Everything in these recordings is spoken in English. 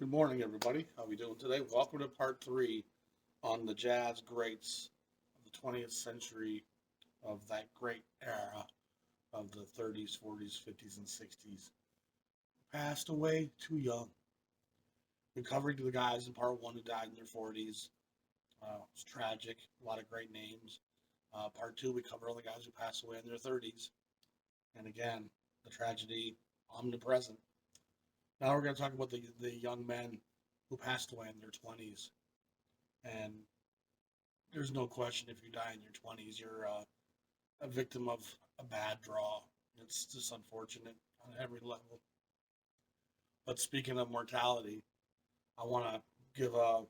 Good morning, everybody. How are we doing today? Welcome to part three on the jazz greats of the 20th century, of that great era of the 30s, 40s, 50s, and 60s. Passed away too young. We're covering the guys in part one who died in their 40s. It's tragic. A lot of great names. Part two, we cover all the guys who passed away in their 30s. And again, the tragedy omnipresent. Now we're going to talk about the young men who passed away in their 20s. And there's no question, if you die in your 20s, you're a victim of a bad draw. It's just unfortunate on every level. But speaking of mortality, I want to give a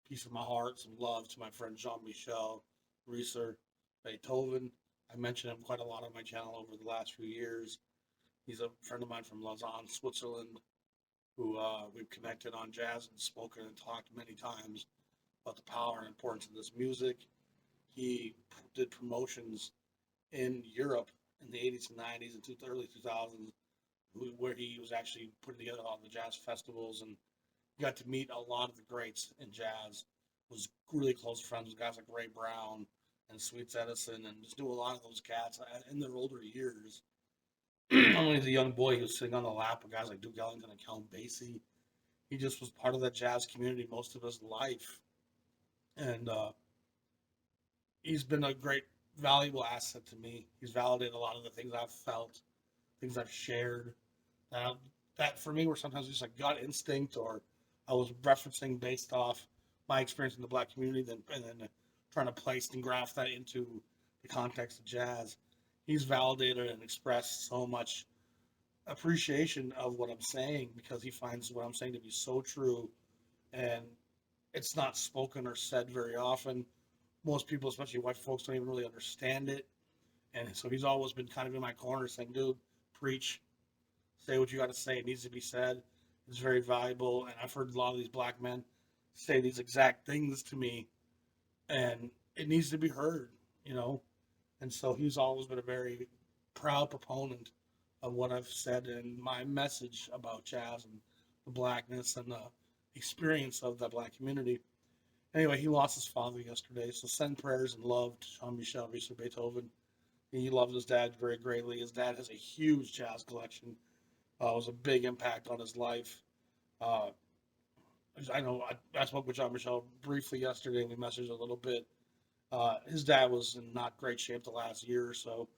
piece of my heart, some love to my friend Jean-Michel Reeser Beethoven. I mentioned him quite a lot on my channel over the last few years. He's a friend of mine from Lausanne, Switzerland, who we've connected on jazz and spoken and talked many times about the power and importance of this music. He did promotions in Europe in the 80s and 90s and early 2000s, where he was actually putting together all the jazz festivals and got to meet a lot of the greats in jazz. Was really close friends with guys like Ray Brown and Sweets Edison, and just knew a lot of those cats in their older years. When he was a young boy, he was sitting on the lap of guys like Duke Ellington and Count Basie. He just was part of that jazz community most of his life. And he's been a great, valuable asset to me. He's validated a lot of the things I've felt, things I've shared. That for me were sometimes just a gut instinct, or I was referencing based off my experience in the black community, and then trying to place and graft that into the context of jazz. He's validated and expressed so much appreciation of what I'm saying, because he finds what I'm saying to be so true, and it's not spoken or said very often. Most people, especially white folks, don't even really understand it, and so he's always been kind of in my corner saying, dude, preach, say what you got to say. It needs to be said. It's very valuable, and I've heard a lot of these black men say these exact things to me, and it needs to be heard, you know. And so he's always been a very proud proponent of what I've said in my message about jazz and the blackness and the experience of the black community. Anyway, he lost his father yesterday, so send prayers and love to Jean-Michel Reeser Beethoven. He loved his dad very greatly. His dad has a huge jazz collection. It was a big impact on his life. Uh, I know I spoke with Jean-Michel briefly yesterday, and we messaged a little bit. His dad was in not great shape the last year or so,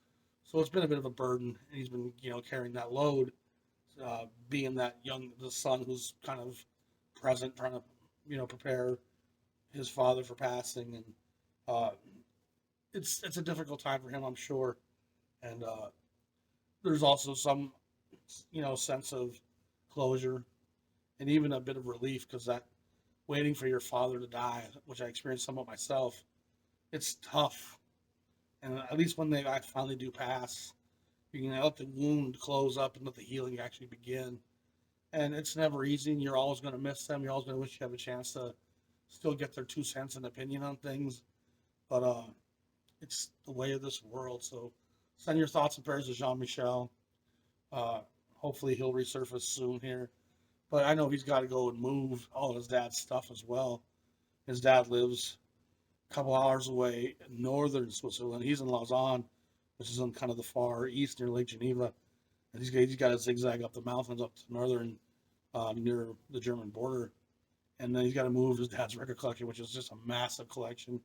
so it's been a bit of a burden. And he's been, carrying that load, being the son who's kind of present, trying to, prepare his father for passing, and it's a difficult time for him, I'm sure. And there's also some, sense of closure and even a bit of relief, because that waiting for your father to die, which I experienced somewhat myself, it's tough. And at least when I finally do pass, you can let the wound close up and let the healing actually begin. And it's never easy, and you're always going to miss them. You're always going to wish you have a chance to still get their 2 cents and opinion on things. But it's the way of this world. So send your thoughts and prayers to Jean-Michel. Hopefully he'll resurface soon here. But I know he's got to go and move all his dad's stuff as well. His dad lives a couple hours away in northern Switzerland. He's in Lausanne, which is in kind of the far east near Lake Geneva. And he's got to zigzag up the mountains up to northern, near the German border. And then he's got to move his dad's record collection, which is just a massive collection.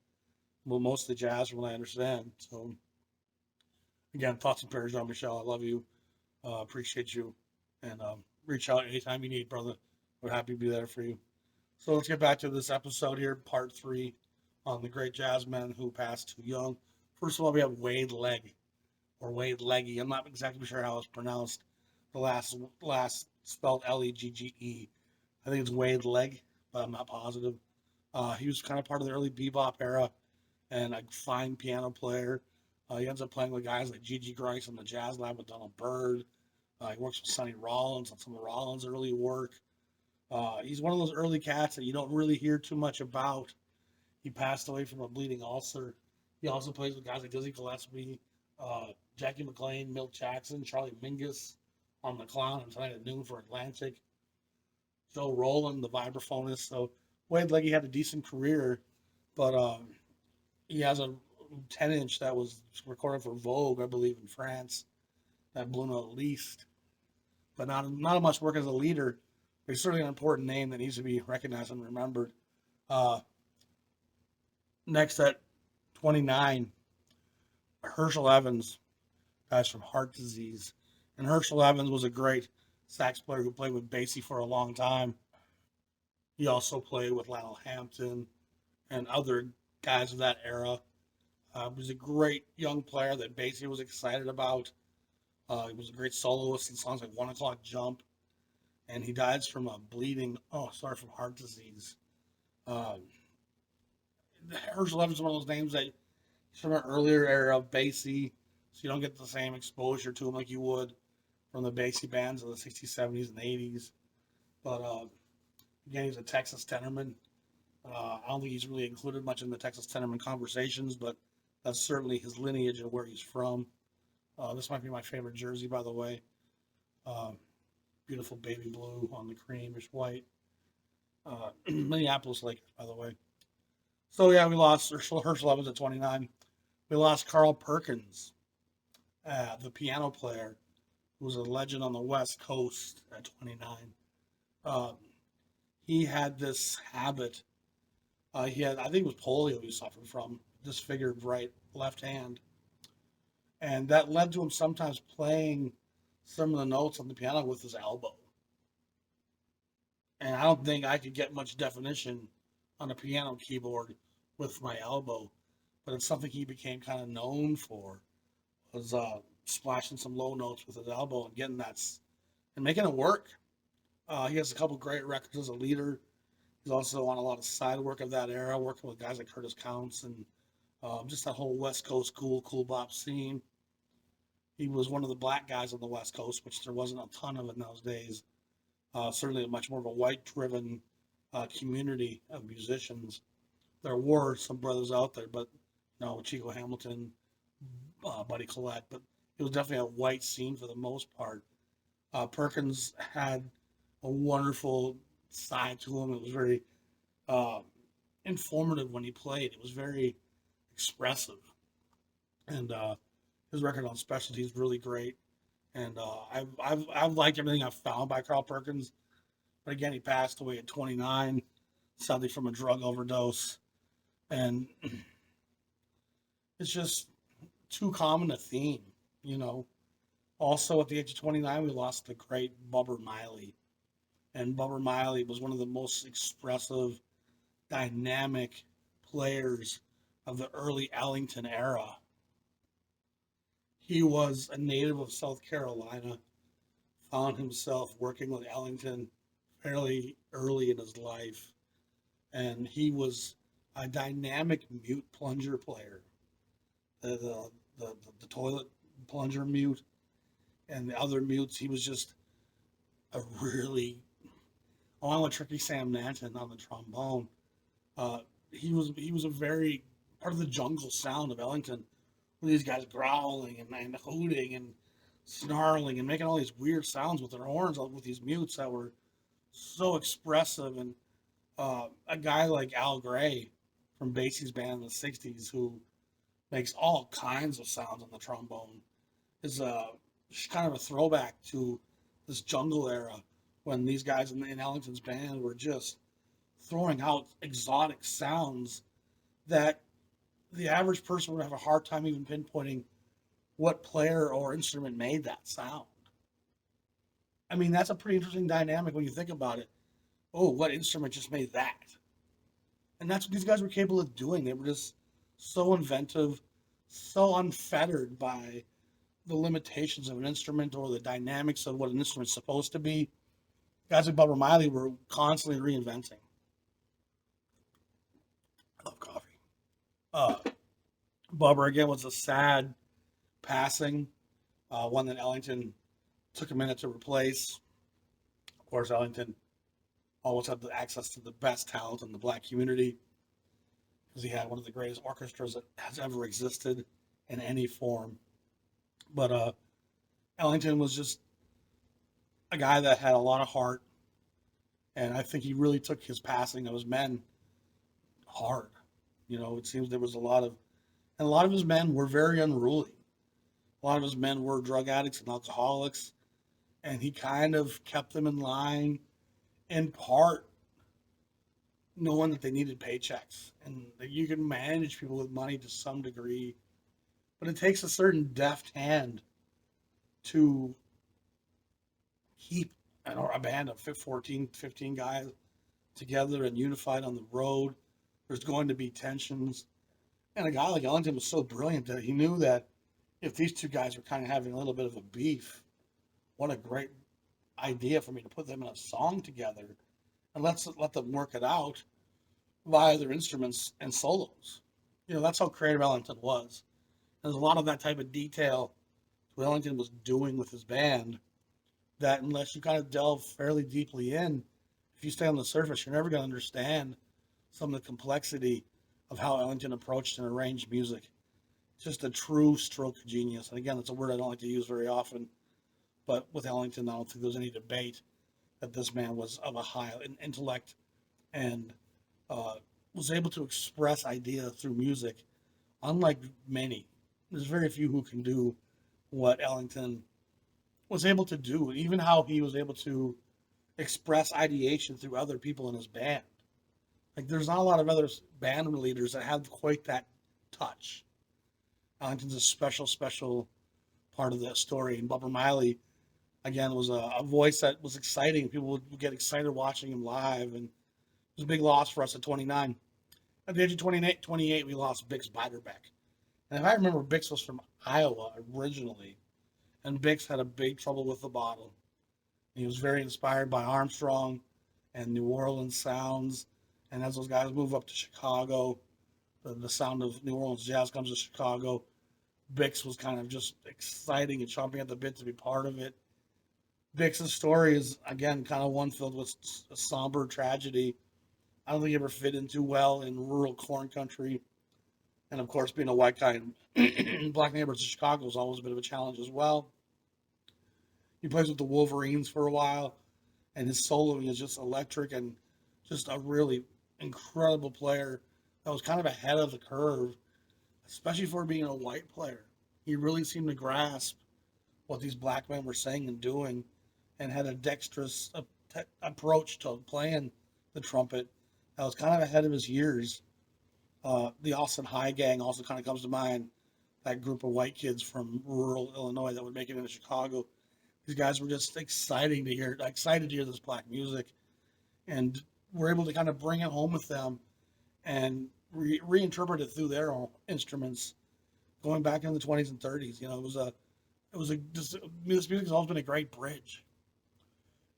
Well, mostly jazz from what I understand. So, again, thoughts and prayers, Jean-Michel. I love you. Appreciate you. And reach out anytime you need, brother. We're happy to be there for you. So let's get back to this episode here, part three, on the great jazz men who passed too young. First of all, we have Wade Legge, or Wade Legge. I'm not exactly sure how it's pronounced. The last spelled Legge. I think it's Wade Legge, but I'm not positive. He was kind of part of the early bebop era, and a fine piano player. He ends up playing with guys like Gigi Grice in the Jazz Lab with Donald Byrd. He works with Sonny Rollins on some of Rollins' early work. He's one of those early cats that you don't really hear too much about. He passed away from a bleeding ulcer. He also plays with guys like Dizzy Gillespie, Jackie McLean, Milt Jackson, Charlie Mingus on The Clown, and tonight at noon for Atlantic. Joe Roland, the vibraphonist. So Wade Legge had a decent career, but he has a 10-inch that was recorded for Vogue, I believe, in France, that blew no least. But not much work as a leader. But he's certainly an important name that needs to be recognized and remembered. Uh, Next at 29, Hershel Evans, guys from heart disease. And Hershel Evans was a great sax player who played with Basie for a long time. He also played with Lionel Hampton and other guys of that era. He was a great young player that Basie was excited about. He was a great soloist in songs like 1 O'Clock Jump. And he died from from heart disease. Hershel Evans is one of those names that from an earlier era of Basie, so you don't get the same exposure to him like you would from the Basie bands of the 60s, 70s, and 80s. But again, he's a Texas tenorman. I don't think he's really included much in the Texas tenorman conversations, but that's certainly his lineage and where he's from. This might be my favorite jersey, by the way. Beautiful baby blue on the creamish white. Minneapolis Lakers, by the way. So yeah, we lost Hershel Evans at 29. We lost Carl Perkins, the piano player, who was a legend on the West Coast at 29. He had this habit. I think it was polio he suffered from, disfigured left hand. And that led to him sometimes playing some of the notes on the piano with his elbow. And I don't think I could get much definition on a piano keyboard with my elbow, but it's something he became kind of known for, was splashing some low notes with his elbow and getting that and making it work. He has a couple great records as a leader. He's also on a lot of side work of that era, working with guys like Curtis Counts and just that whole West Coast cool bop scene. He was one of the black guys on the West Coast, which there wasn't a ton of in those days. Certainly much more of a white-driven community of musicians. There were some brothers out there, but Chico Hamilton, Buddy Collette, but it was definitely a white scene for the most part. Perkins had a wonderful side to him. It was very informative when he played. It was very expressive, and his record on Specialty is really great. And I've liked everything I've found by Carl Perkins, but again, he passed away at 29, sadly from a drug overdose, and it's just too common a theme, Also, at the age of 29, we lost the great Bubba Miley. And Bubba Miley was one of the most expressive, dynamic players of the early Ellington era. He was a native of South Carolina, found himself working with Ellington fairly early in his life, and he was a dynamic mute plunger player. The toilet plunger mute and the other mutes, he was just a really, along with Tricky Sam Nanton on the trombone, he was a very part of the jungle sound of Ellington, with these guys growling and hooting and snarling and making all these weird sounds with their horns with these mutes that were so expressive. And a guy like Al Gray from Basie's band in the 60s, who makes all kinds of sounds on the trombone, is kind of a throwback to this jungle era when these guys in Ellington's band were just throwing out exotic sounds that the average person would have a hard time even pinpointing what player or instrument made that sound. I mean, that's a pretty interesting dynamic when you think about it. Oh, what instrument just made that? And that's what these guys were capable of doing. They were just so inventive, so unfettered by the limitations of an instrument or the dynamics of what an instrument's supposed to be. Guys like Bubba Miley were constantly reinventing. I love coffee. Bubba, again, was a sad passing, one that Ellington took a minute to replace. Of course, Ellington always had the access to the best talent in the black community because he had one of the greatest orchestras that has ever existed in any form. But Ellington was just a guy that had a lot of heart. And I think he really took his passing of his men hard. It seems there was and a lot of his men were very unruly. A lot of his men were drug addicts and alcoholics, and he kind of kept them in line, in part knowing that they needed paychecks and that you can manage people with money to some degree, but it takes a certain deft hand to keep a band of 14, 15 guys together and unified on the road. There's going to be tensions. And a guy like Ellington was so brilliant that he knew that if these two guys were kind of having a little bit of a beef, what a great idea for me to put them in a song together and let them work it out via their instruments and solos. That's how creative Ellington was. There's a lot of that type of detail what Ellington was doing with his band that unless you kind of delve fairly deeply in, if you stay on the surface, you're never going to understand some of the complexity of how Ellington approached and arranged music. Just a true stroke of genius. And again, that's a word I don't like to use very often. But with Ellington, I don't think there's any debate that this man was of a high intellect and was able to express ideas through music, unlike many. There's very few who can do what Ellington was able to do, even how he was able to express ideation through other people in his band. Like, there's not a lot of other band leaders that have quite that touch. Ellington's a special, special part of that story. And Bubba Miley, again, was a voice that was exciting. People would get excited watching him live. And it was a big loss for us at 29. At the age of 28, we lost Bix Beiderbecke. And if I remember, Bix was from Iowa originally. And Bix had a big trouble with the bottle. He was very inspired by Armstrong and New Orleans sounds. And as those guys move up to Chicago, the sound of New Orleans jazz comes to Chicago. Bix was kind of just exciting and chomping at the bit to be part of it. Bix's story is, again, kind of one filled with a somber tragedy. I don't think he ever fit in too well in rural corn country. And, of course, being a white guy in black neighborhoods of Chicago was always a bit of a challenge as well. He plays with the Wolverines for a while, and his soloing is just electric and just a really incredible player that was kind of ahead of the curve, especially for being a white player. He really seemed to grasp what these black men were saying and doing and had a dexterous approach to playing the trumpet that was kind of ahead of his years. The Austin High Gang also kind of comes to mind, that group of white kids from rural Illinois that would make it into Chicago. These guys were just excited to hear this black music, and were able to kind of bring it home with them and reinterpret it through their own instruments, going back in the 20s and 30s. This music has always been a great bridge,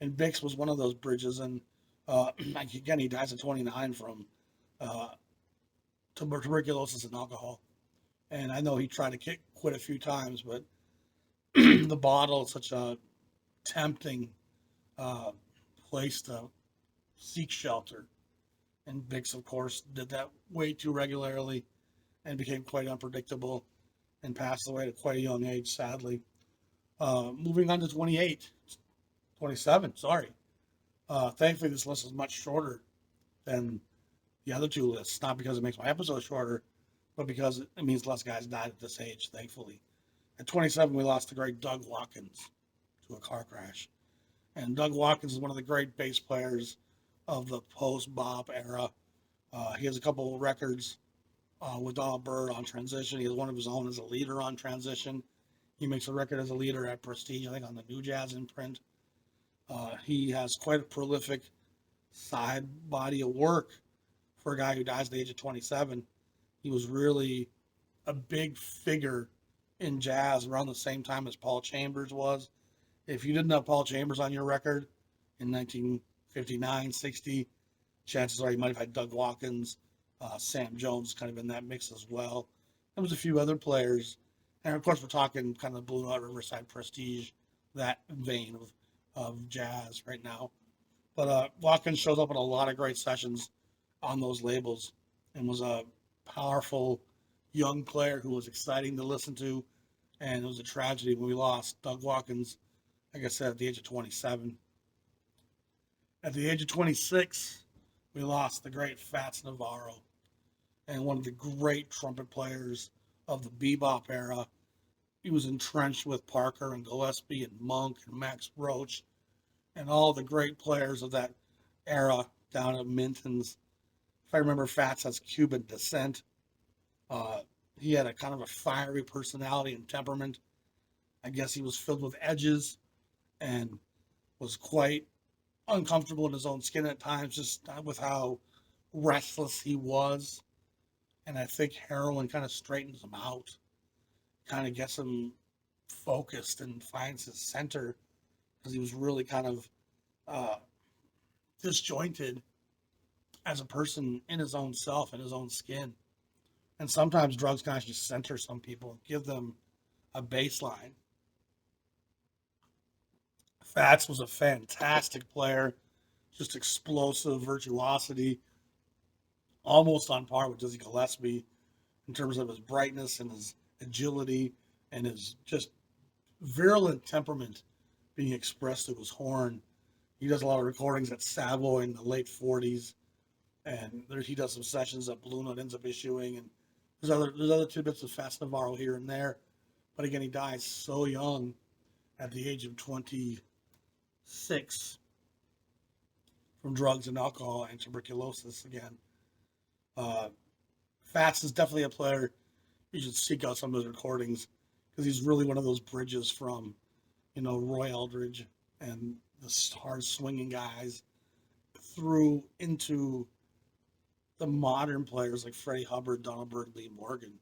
and Bix was one of those bridges. And again, he dies at 29 from tuberculosis and alcohol. And I know he tried to quit a few times, but the bottle is such a tempting place to seek shelter. And Bix, of course, did that way too regularly and became quite unpredictable and passed away at quite a young age, sadly. Moving on to 27, sorry. Thankfully, this list is much shorter than the other two lists, not because it makes my episode shorter, but because it means less guys died at this age, thankfully. At 27, we lost the great Doug Watkins to a car crash. And Doug Watkins is one of the great bass players of the post-bop era. He has a couple of records with Donald Byrd on Transition. He has one of his own as a leader on Transition. He makes a record as a leader at Prestige, I think on the New Jazz imprint. He has quite a prolific side body of work for a guy who dies at the age of 27. He was really a big figure in jazz around the same time as Paul Chambers was. If you didn't have Paul Chambers on your record in 1959, 60, chances are you might have had Doug Watkins, Sam Jones kind of in that mix as well. There was a few other players. And of course, we're talking kind of Blue Note, Riverside, Prestige, that vein of jazz right now. But Watkins shows up in a lot of great sessions on those labels and was a powerful young player who was exciting to listen to. And it was a tragedy when we lost Doug Watkins, like I said, at the age of 27. At the age of 26, we lost the great Fats Navarro and one of the great trumpet players of the bebop era. He was entrenched with Parker and Gillespie and Monk and Max Roach and all the great players of that era down at Minton's. If I remember, Fats has Cuban descent. Uh, he had a kind of a fiery personality and temperament. I guess he was filled with edges and was quite uncomfortable in his own skin at times, just with how restless he was. And I think heroin kind of straightens him out, kind of gets him focused and finds his center because he was really kind of uh, disjointed as a person in his own self, in his own skin. And sometimes drugs can actually center some people, give them a baseline. Fats was a fantastic player, just explosive virtuosity, almost on par with Dizzy Gillespie in terms of his brightness and his agility and his just virulent temperament being expressed through his horn. He does a lot of recordings at Savoy in the late 40s, and he does some sessions that Blue Note ends up issuing, and there's other tidbits of Fats Navarro here and there. But again, he dies so young at the age of 26 from drugs and alcohol and tuberculosis again. Fats is definitely a player you should seek out some of his recordings because he's really one of those bridges from, Roy Eldridge and the hard swinging guys through into the modern players like Freddie Hubbard, Donald Byrd, Lee Morgan.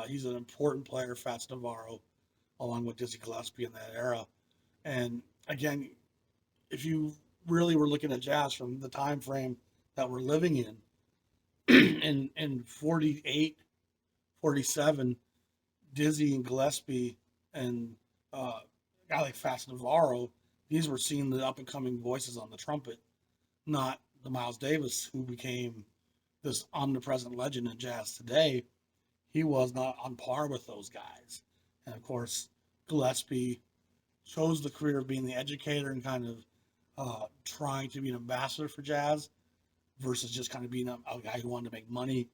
He's an important player, Fats Navarro, along with Dizzy Gillespie in that era. And again, if you really were looking at jazz from the time frame that we're living in 48, 47, Dizzy and Gillespie and a guy like Fats Navarro, these were seen the up and coming voices on the trumpet, not the Miles Davis who became this omnipresent legend in jazz today. He was not on par with those guys. And of course, Gillespie chose the career of being the educator and kind of trying to be an ambassador for jazz versus just kind of being a guy who wanted to make money.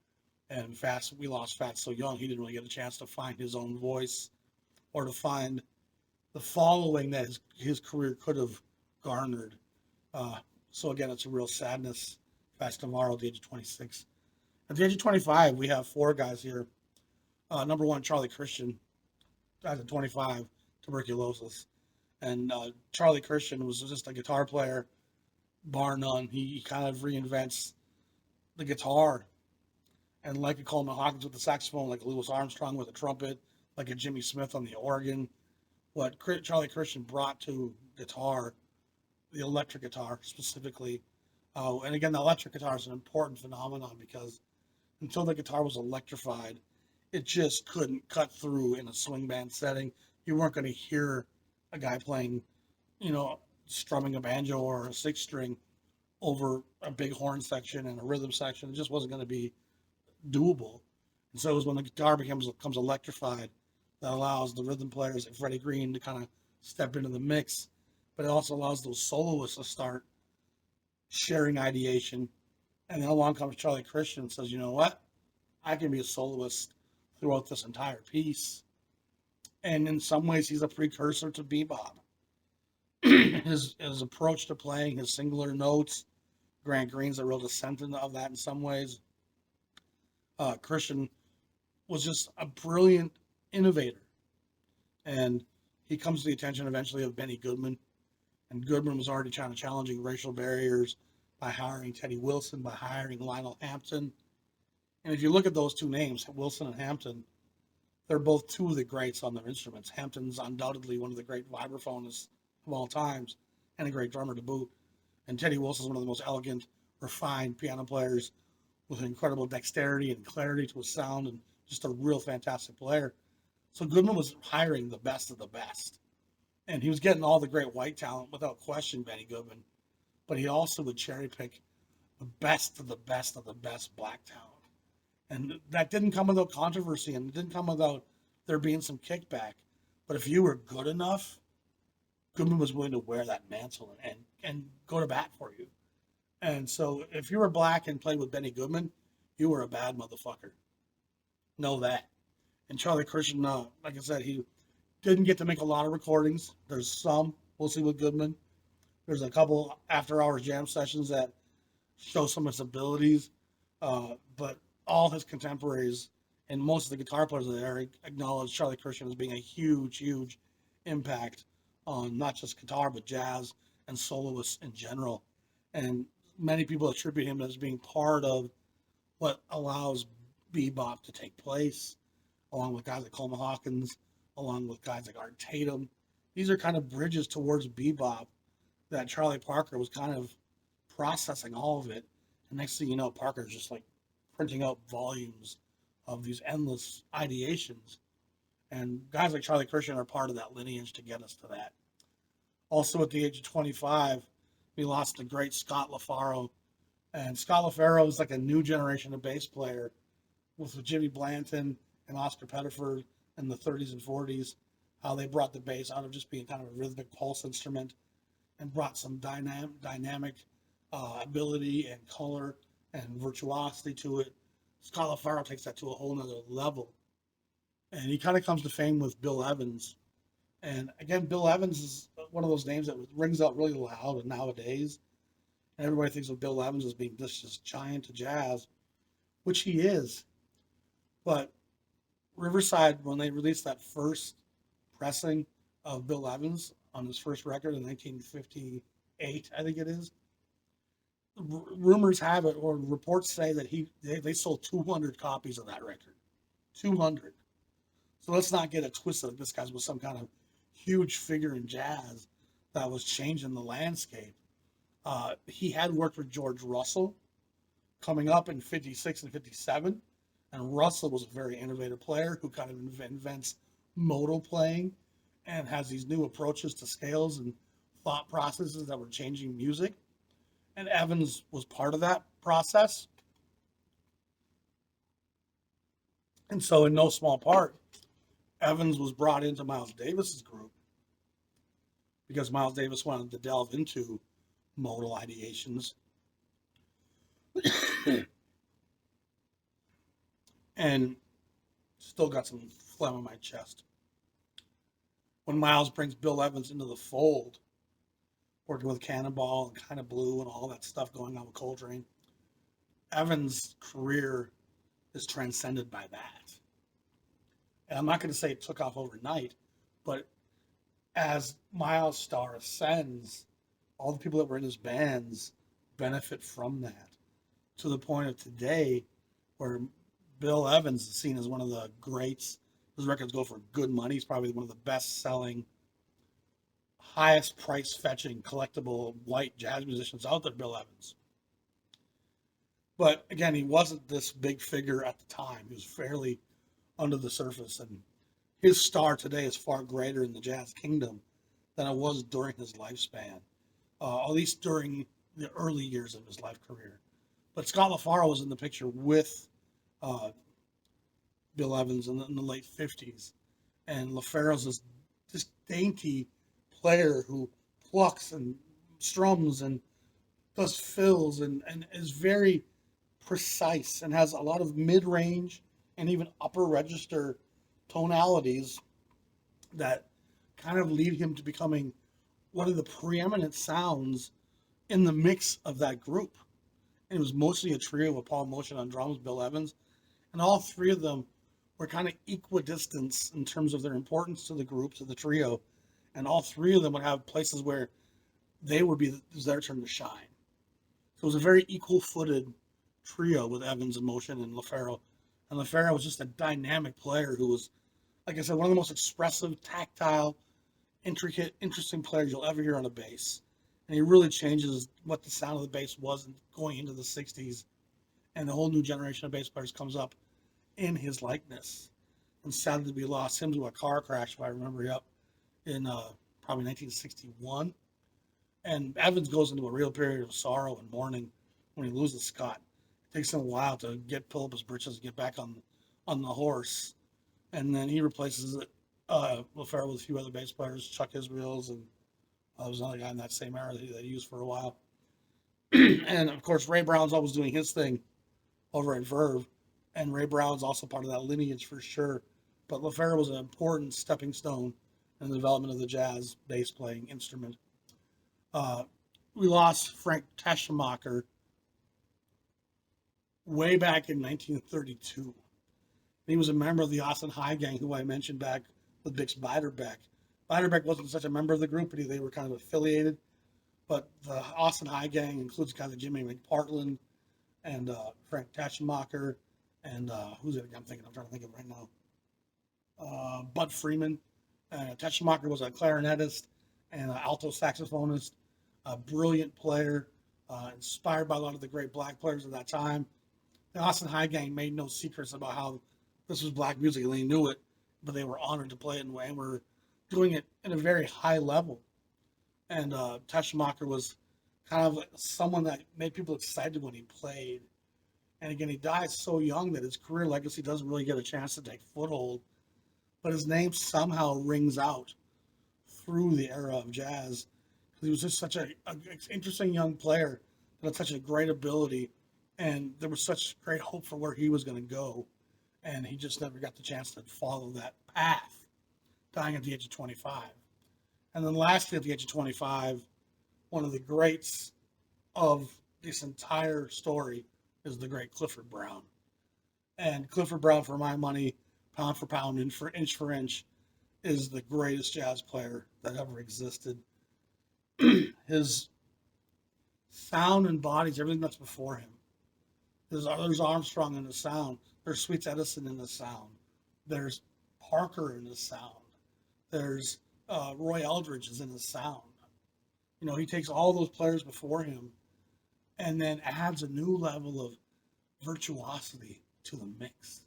And we lost Fats so young, he didn't really get a chance to find his own voice or to find the following that his career could have garnered. So again, it's a real sadness. Fats Navarro at the age of 26. At the age of 25, we have four guys here. Number one, Charlie Christian, died at 25, tuberculosis. And Charlie Christian was just a guitar player, bar none. He kind of reinvents the guitar. And like a Coleman Hawkins with the saxophone, like a Louis Armstrong with the trumpet, like a Jimmy Smith on the organ, what Charlie Christian brought to guitar, the electric guitar specifically. And again, the electric guitar is an important phenomenon because until the guitar was electrified, it just couldn't cut through in a swing band setting. You weren't going to hear a guy playing, strumming a banjo or a six string over a big horn section and a rhythm section. It just wasn't going to be doable. And so it was when the guitar becomes electrified that allows the rhythm players like Freddie Green to kind of step into the mix, but it also allows those soloists to start sharing ideation. And then along comes Charlie Christian and says, you know what? I can be a soloist throughout this entire piece. And in some ways, he's a precursor to bebop. his approach to playing, his singular notes, Grant Green's a real descendant of that in some ways. Christian was just a brilliant innovator. And he comes to the attention eventually of Benny Goodman. And Goodman was already trying to challenging racial barriers by hiring Teddy Wilson, by hiring Lionel Hampton. And if you look at those two names, Wilson and Hampton, they're both two of the greats on their instruments. Hampton's undoubtedly one of the great vibraphonists of all times and a great drummer to boot. And Teddy Wilson's one of the most elegant, refined piano players with incredible dexterity and clarity to his sound and just a real fantastic player. So Goodman was hiring the best of the best. And he was getting all the great white talent without question, Benny Goodman. But he also would cherry pick the best of the best of the best black talent. And that didn't come without controversy and it didn't come without there being some kickback. But if you were good enough, Goodman was willing to wear that mantle and go to bat for you. And so if you were black and played with Benny Goodman, you were a bad motherfucker. Know that. And Charlie Christian, like I said, he didn't get to make a lot of recordings. There's some, mostly with Goodman. There's a couple after-hours jam sessions that show some of his abilities. But all his contemporaries and most of the guitar players there acknowledge Charlie Christian as being a huge, huge impact on not just guitar, but jazz and soloists in general. And many people attribute him as being part of what allows bebop to take place, along with guys like Coleman Hawkins, along with guys like Art Tatum. These are kind of bridges towards bebop that Charlie Parker was kind of processing all of it. And next thing you know, Parker's just like printing out volumes of these endless ideations. And guys like Charlie Christian are part of that lineage to get us to that. Also, at the age of 25, we lost the great Scott LaFaro. And Scott LaFaro is like a new generation of bass player with Jimmy Blanton and Oscar Pettiford in the 30s and 40s, how they brought the bass out of just being kind of a rhythmic pulse instrument and brought some dynamic ability and color and virtuosity to it. Scott LaFaro takes that to a whole nother level. And he kind of comes to fame with Bill Evans. And again, Bill Evans is one of those names that rings out really loud nowadays. And everybody thinks of Bill Evans as being this giant of jazz, which he is. But Riverside, when they released that first pressing of Bill Evans on his first record in 1958, I think it is, rumors have it, or reports say that they sold 200 copies of that record. 200. So let's not get it twisted that this guy was some kind of huge figure in jazz that was changing the landscape. He had worked with George Russell coming up in 56 and 57. And Russell was a very innovative player who kind of invents modal playing and has these new approaches to scales and thought processes that were changing music. And Evans was part of that process. And so in no small part, Evans was brought into Miles Davis's group because Miles Davis wanted to delve into modal ideations. And still got some phlegm on my chest. When Miles brings Bill Evans into the fold, working with Cannonball and Kind of Blue and all that stuff going on with Coltrane, Evans' career is transcended by that. And I'm not going to say it took off overnight, but as Miles' star ascends, all the people that were in his bands benefit from that, to the point of today where Bill Evans is seen as one of the greats. His records go for good money. He's probably one of the best-selling, highest price-fetching, collectible white jazz musicians out there, Bill Evans. But again, he wasn't this big figure at the time. He was fairly under the surface, and his star today is far greater in the jazz kingdom than it was during his lifespan, at least during the early years of his life career. But Scott LaFaro was in the picture with Bill Evans in the late 50s. And LaFaro's this dainty player who plucks and strums and does fills and is very precise and has a lot of mid-range and even upper register tonalities that kind of lead him to becoming one of the preeminent sounds in the mix of that group. And it was mostly a trio with Paul Motion on drums, Bill Evans, and all three of them were kind of equidistant in terms of their importance to the group, to the trio. And all three of them would have places where it was their turn to shine. So it was a very equal-footed trio with Evans and Motion and LaFaro. And LaFaro was just a dynamic player who was, like I said, one of the most expressive, tactile, intricate, interesting players you'll ever hear on a bass. And he really changes what the sound of the bass was going into the 60s. And a whole new generation of bass players comes up in his likeness. And sadly to be lost, him to a car crash, if I remember in probably 1961. And Evans goes into a real period of sorrow and mourning when he loses Scott. It takes him a while to pull up his britches and get back on the horse. And then he replaces LaFaro with a few other bass players, Chuck Israels and There was another guy in that same era that they used for a while. And of course, Ray Brown's always doing his thing over at Verve, and Ray Brown's also part of that lineage for sure. But LaFerre was an important stepping stone in the development of the jazz bass playing instrument. Uh, we lost Frank Teschemacher way back in 1932. He was a member of the Austin High Gang, who I mentioned back with Bix Beiderbecke. Beiderbecke wasn't such a member of the group, but they were kind of affiliated. But the Austin High Gang includes guys like Jimmy McPartland and Frank Teschemacher and who's it? I'm trying to think of it right now. Bud Freeman. Teschemacher was a clarinetist and an alto saxophonist, a brilliant player, inspired by a lot of the great black players of that time. The Austin High Gang made no secrets about how this was black music, and they knew it, but they were honored to play it and were doing it at a very high level. And Teschemacher was kind of someone that made people excited when he played. And again, he died so young that his career legacy doesn't really get a chance to take foothold. But his name somehow rings out through the era of jazz. He was just such an interesting young player that had such a great ability. And there was such great hope for where he was going to go. And he just never got the chance to follow that path, dying at the age of 25. And then lastly, at the age of 25, one of the greats of this entire story is the great Clifford Brown. And Clifford Brown, for my money, pound for pound, inch for inch, is the greatest jazz player that ever existed. His sound embodies everything that's before him. There's Armstrong in his sound. There's Sweets Edison in his sound. There's Parker in his sound. There's Roy Eldridge is in his sound. You know, he takes all those players before him and then adds a new level of virtuosity to the mix.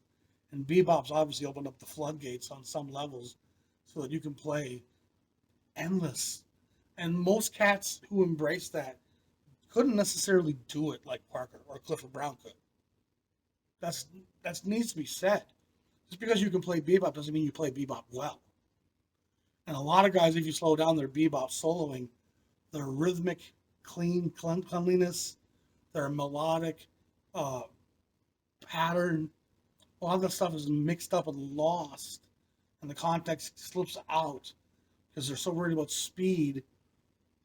And bebop's obviously opened up the floodgates on some levels so that you can play endless. And most cats who embrace that couldn't necessarily do it like Parker or Clifford Brown could. That needs to be said. Just because you can play bebop doesn't mean you play bebop well. And a lot of guys, if you slow down their bebop soloing, their rhythmic, cleanliness, their melodic pattern, a lot of that stuff is mixed up and lost, and the context slips out because they're so worried about speed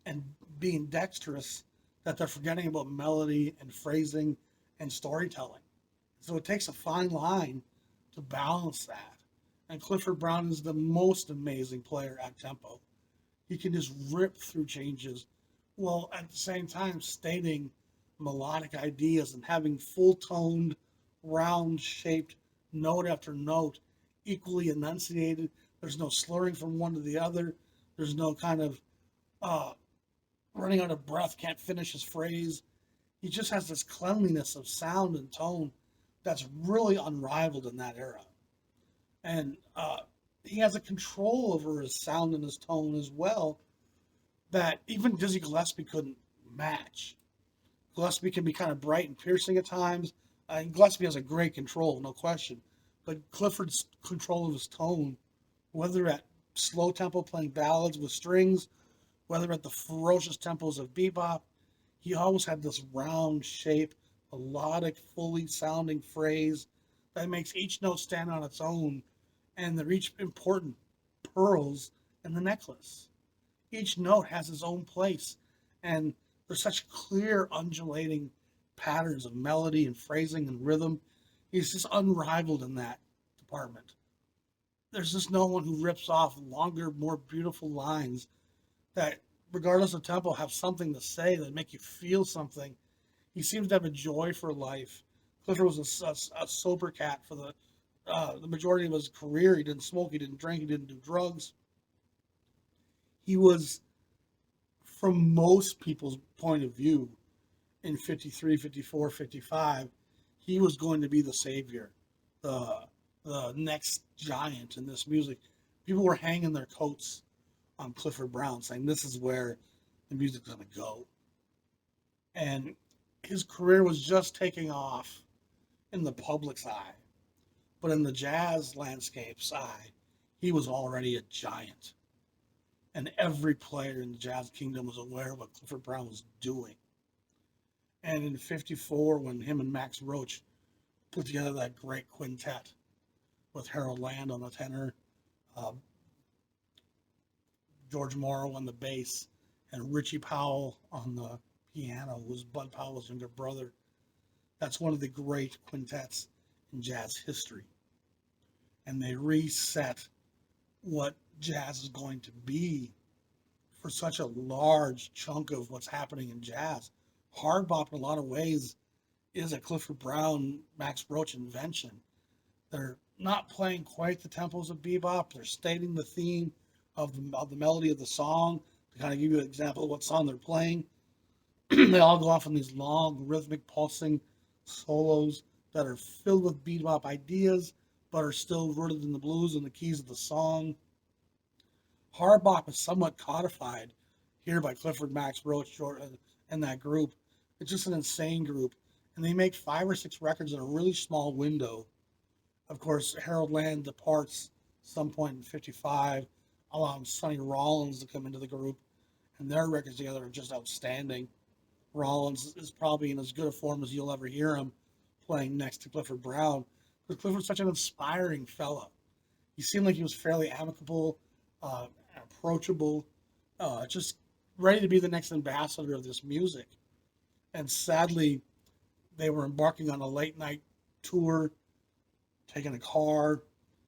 and being dexterous that they're forgetting about melody and phrasing and storytelling. So it takes a fine line to balance that. And Clifford Brown is the most amazing player at tempo. He can just rip through changes while at the same time stating melodic ideas and having full-toned, round-shaped note after note, equally enunciated. There's no slurring from one to the other. There's no kind of running out of breath, can't finish his phrase. He just has this cleanliness of sound and tone that's really unrivaled in that era. And he has a control over his sound and his tone as well that even Dizzy Gillespie couldn't match. Gillespie can be kind of bright and piercing at times. And Gillespie has a great control, no question. But Clifford's control of his tone, whether at slow tempo playing ballads with strings, whether at the ferocious tempos of bebop, he always had this round shape, melodic, fully sounding phrase that makes each note stand on its own, and they're each important pearls in the necklace. Each note has its own place, and there's such clear undulating patterns of melody and phrasing and rhythm. He's just unrivaled in that department. There's just no one who rips off longer, more beautiful lines that, regardless of tempo, have something to say that make you feel something. He seems to have a joy for life. Clifford was a sober cat for the majority of his career. He didn't smoke, he didn't drink, he didn't do drugs. He was, from most people's point of view, in 53, 54, 55, he was going to be the savior, the next giant in this music. People were hanging their coats on Clifford Brown, saying this is where the music's going to go. And his career was just taking off in the public's eye. But in the jazz landscape's eye, he was already a giant. and every player in the Jazz Kingdom was aware of what Clifford Brown was doing. And in '54, when him and Max Roach put together that great quintet with Harold Land on the tenor, uh, George Morrow on the bass, and Richie Powell on the piano, who was Bud Powell's younger brother. That's one of the great quintets in jazz history. And they reset what jazz is going to be for such a large chunk of what's happening in jazz. Hard bop, in a lot of ways, is a Clifford Brown, Max Roach invention. They're not playing quite the tempos of bebop. They're stating the theme of the melody of the song to kind of give you an example of what song they're playing. They all go off on these long, rhythmic, pulsing solos that are filled with bebop ideas, but are still rooted in the blues and the keys of the song. Hard bop is somewhat codified here by Clifford, Max Roach, and that group. It's just an insane group. And they make 5 or 6 records in a really small window. Of course, Harold Land departs some point in '55, allowing Sonny Rollins to come into the group, and their records together are just outstanding. Rollins is probably in as good a form as you'll ever hear him playing next to Clifford Brown, because Clifford's such an inspiring fella. He seemed like he was fairly amicable, approachable, just ready to be the next ambassador of this music. And sadly, they were embarking on a late night tour, taking a car.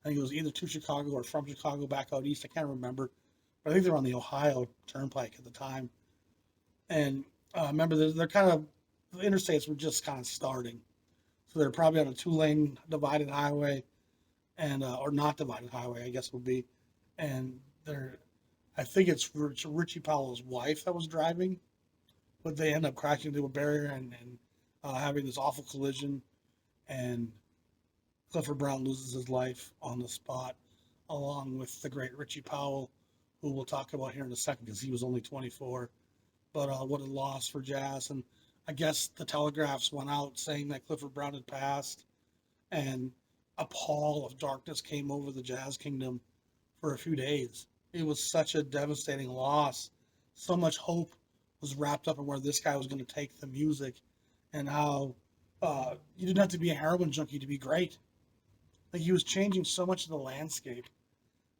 I think it was either to Chicago or from Chicago back out east. I can't remember. But I think they were on the Ohio Turnpike at the time. And remember, they're kind of, the interstates were just kind of starting. So they're probably on a 2-lane divided highway, and or not divided highway, I guess would be. And I think it's Richie Powell's wife that was driving, but they end up crashing into a barrier and having this awful collision, and Clifford Brown loses his life on the spot, along with the great Richie Powell, who we'll talk about here in a second because he was only 24. But what a loss for jazz. And I guess the telegraphs went out saying that Clifford Brown had passed, and a pall of darkness came over the Jazz Kingdom for a few days. It was such a devastating loss. So much hope was wrapped up in where this guy was going to take the music, and how you didn't have to be a heroin junkie to be great. Like, he was changing so much of the landscape.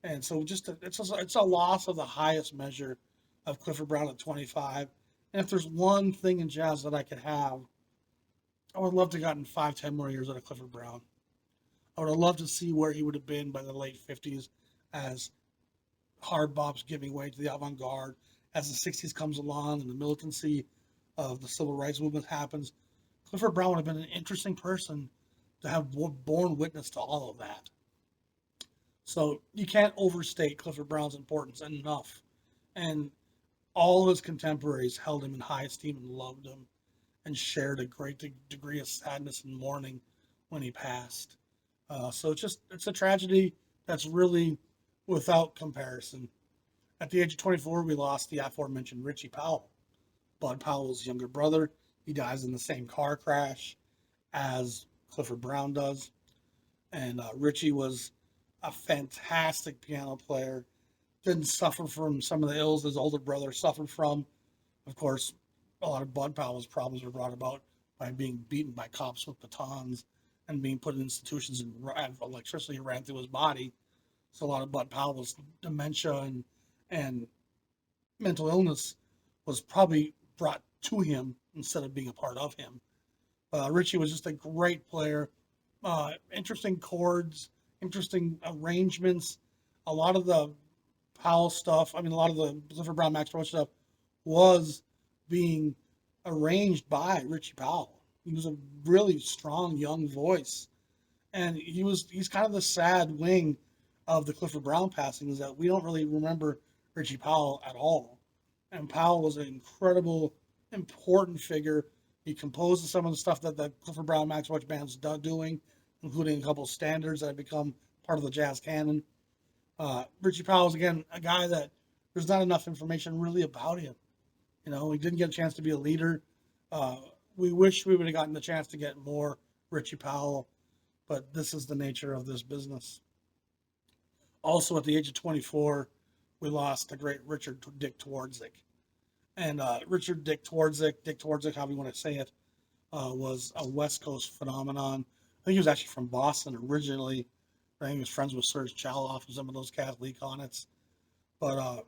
And so it's a loss of the highest measure of Clifford Brown at 25. And if there's one thing in jazz that I could have, I would love to have gotten 5-10 more years out of Clifford Brown. I would have loved to see where he would have been by the late 50s as hard bop's giving way to the avant-garde, as the 60s comes along and the militancy of the civil rights movement happens. Clifford Brown would have been an interesting person to have borne witness to all of that. So you can't overstate Clifford Brown's importance enough. And all his contemporaries held him in high esteem and loved him, and shared a great degree of sadness and mourning when he passed. So it's a tragedy that's really without comparison. At the age of 24, we lost the aforementioned Richie Powell, Bud Powell's younger brother. He dies in the same car crash as Clifford Brown does. And Richie was a fantastic piano player. Didn't suffer from some of the ills his older brother suffered from. Of course, a lot of Bud Powell's problems were brought about by being beaten by cops with batons and being put in institutions, and electricity ran through his body. So a lot of Bud Powell's dementia and mental illness was probably brought to him instead of being a part of him. Richie was just a great player. Interesting chords, interesting arrangements. A lot of the Powell stuff, a lot of the Clifford Brown, Max Roach stuff was being arranged by Richie Powell. He was a really strong young voice. And he's kind of the sad wing of the Clifford Brown passing, is that we don't really remember Richie Powell at all. And Powell was an incredible, important figure. He composed some of the stuff that the Clifford Brown Max Roach band's doing, including a couple of standards that have become part of the jazz canon. Richie Powell is, again, a guy that there's not enough information really about him. He didn't get a chance to be a leader. We wish we would have gotten the chance to get more Richie Powell, but this is the nature of this business. Also, at the age of 24, we lost the great Richard Dick Twardzik. And Richard Dick Twardzik, however you want to say it, was a West Coast phenomenon. I think he was actually from Boston originally. I think he was friends with Serge Chaloff and some of those Catholic Hornets. But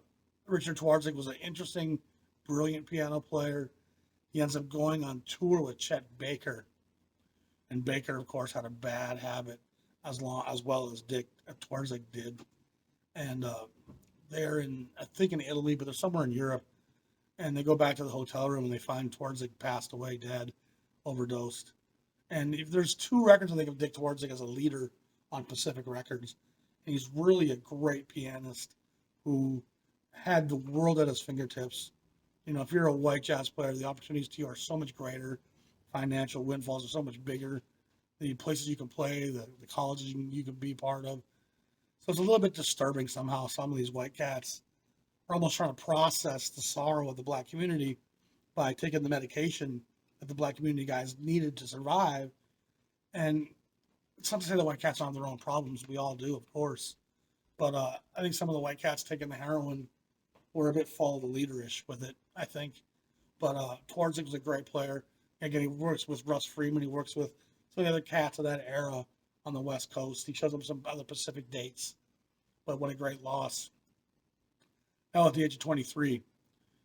Richard Twardzik was an interesting, brilliant piano player. He ends up going on tour with Chet Baker. And Baker, of course, had a bad habit as well as Dick Twardzik did. And they're I think in Italy, but they're somewhere in Europe. And they go back to the hotel room and they find Twardzik passed away dead, overdosed. And if there's two records I think of Dick Twardzik as a leader on Pacific Records, and he's really a great pianist who had the world at his fingertips. You know, if you're a white jazz player, the opportunities to you are so much greater. Financial windfalls are so much bigger. The places you can play, the colleges you can be part of. So it's a little bit disturbing somehow. Some of these white cats are almost trying to process the sorrow of the black community by taking the medication that the black community guys needed to survive. And it's not to say the white cats don't have their own problems. We all do, of course. But I think some of the white cats taking the heroin were a bit fall of the leaderish with it, I think. But Twardzik was a great player. Again, he works with Russ Freeman. He works with some of the other cats of that era on the West Coast. He shows up some other Pacific dates. But what a great loss. Now at the age of 23.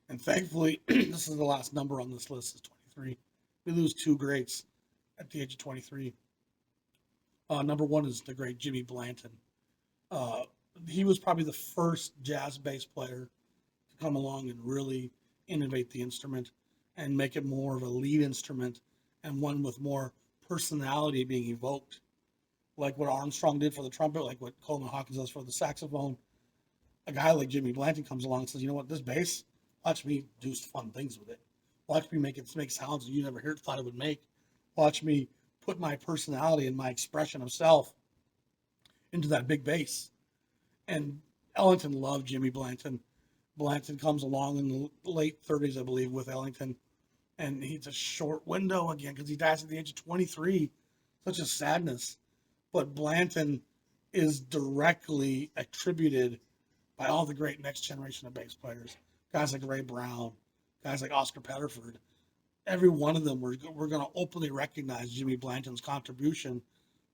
And thankfully, this is the last number on this list is 23. We lose two greats at the age of 23. Number one is the great Jimmy Blanton. He was probably the first jazz bass player to come along and really innovate the instrument and make it more of a lead instrument and one with more personality being evoked. Like what Armstrong did for the trumpet, like what Coleman Hawkins does for the saxophone. A guy like Jimmy Blanton comes along and says, you know what, this bass, watch me do fun things with it. Watch me make sounds that you never thought it would make. Watch me put my personality and my expression of self into that big bass. And Ellington loved Jimmy Blanton. Blanton comes along in the late 30s, I believe, with Ellington. And he's a short window again because he dies at the age of 23. Such a sadness. But Blanton is directly attributed by all the great next generation of bass players. Guys like Ray Brown, guys like Oscar Pettiford. Every one of them, we're going to openly recognize Jimmy Blanton's contribution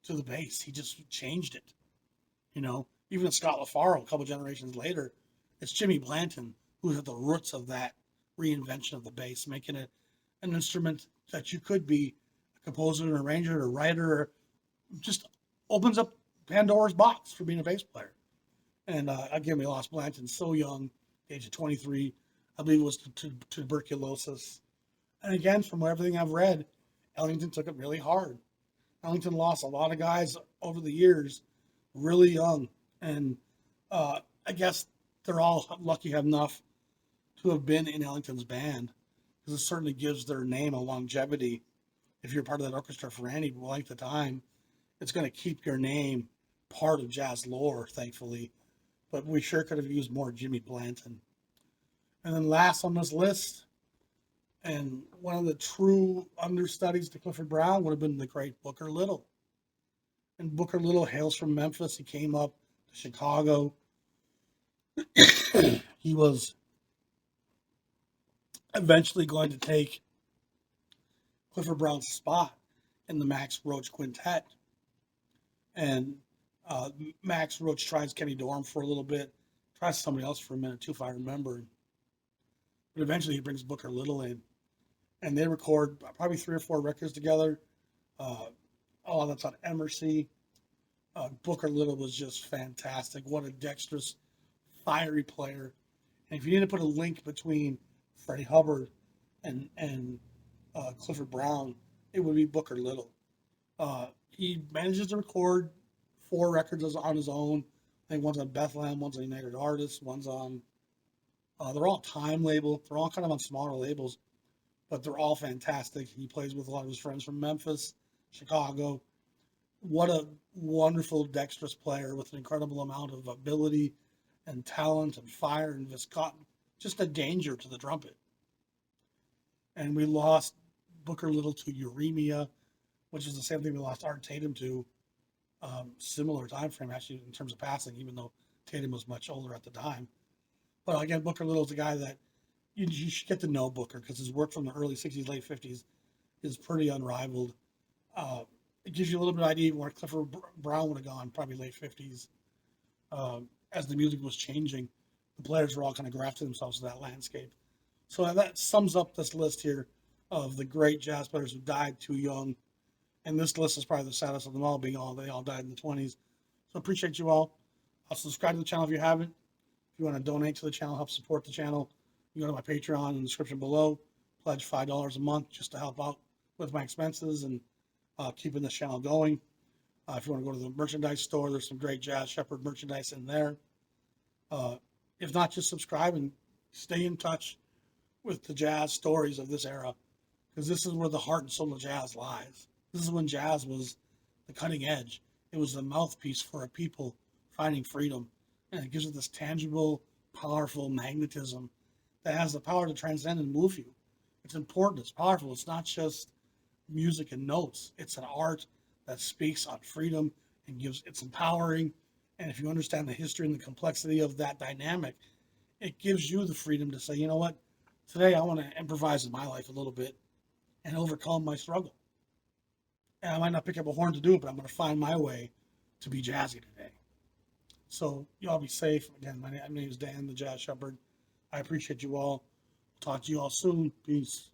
to the bass. He just changed it. You know, even Scott LaFaro, a couple generations later, it's Jimmy Blanton who's at the roots of that reinvention of the bass, making it an instrument that you could be a composer, an arranger, a writer, or just opens up Pandora's box for being a bass player. And again, we lost Blanton so young, age of 23. I believe it was to tuberculosis. And again, from everything I've read, Ellington took it really hard. Ellington lost a lot of guys over the years, really young. And I guess they're all lucky enough to have been in Ellington's band, because it certainly gives their name a longevity. If you're part of that orchestra for any length of time, it's going to keep your name part of jazz lore, thankfully. But we sure could have used more Jimmy Blanton. And then last on this list, and one of the true understudies to Clifford Brown would have been the great Booker Little. And Booker Little hails from Memphis. He came up to Chicago. He was eventually going to take Clifford Brown's spot in the Max Roach Quintet. And Max Roach tries Kenny Dorham for a little bit, tries somebody else for a minute too, if I remember. But eventually he brings Booker Little in, and they record probably 3 or 4 records together. That's on Emercy. Booker Little was just fantastic. What a dexterous, fiery player. And if you need to put a link between Freddie Hubbard and Clifford Brown, it would be Booker Little. He manages to record 4 records on his own. I think one's on Bethlehem, one's on United Artists, one's on, they're all Time label. They're all kind of on smaller labels, but they're all fantastic. He plays with a lot of his friends from Memphis, Chicago. What a wonderful, dexterous player with an incredible amount of ability and talent and fire and viscosity. Just a danger to the trumpet. And we lost Booker Little to uremia, which is the same thing we lost Art Tatum to. Similar time frame, actually, in terms of passing, even though Tatum was much older at the time. But again, Booker Little's a guy that you should get to know Booker because his work from the early 60s, late 50s is pretty unrivaled. It gives you a little bit of idea where Clifford Brown would have gone, probably late 50s. As the music was changing, the players were all kind of grafting themselves to that landscape. So that sums up this list here of the great jazz players who died too young. And this list is probably the saddest of them all, they all died in the 20s. So appreciate you all. Subscribe to the channel if you haven't. If you want to donate to the channel, help support the channel, you go to my Patreon in the description below. Pledge $5 a month just to help out with my expenses and keeping this channel going. If you want to go to the merchandise store, there's some great Jazz Shepherd merchandise in there. If not, just subscribe and stay in touch with the jazz stories of this era, because this is where the heart and soul of jazz lies. This is when jazz was the cutting edge. It was the mouthpiece for a people finding freedom, and it gives it this tangible, powerful magnetism that has the power to transcend and move you. It's important, it's powerful. It's not just music and notes. It's an art that speaks on freedom and it's empowering. And if you understand the history and the complexity of that dynamic, it gives you the freedom to say, you know what, today I want to improvise in my life a little bit and overcome my struggle. And I might not pick up a horn to do it, but I'm going to find my way to be jazzy today. So you all be safe. Again, my name is Dan, the Jazz Shepherd. I appreciate you all. Talk to you all soon. Peace.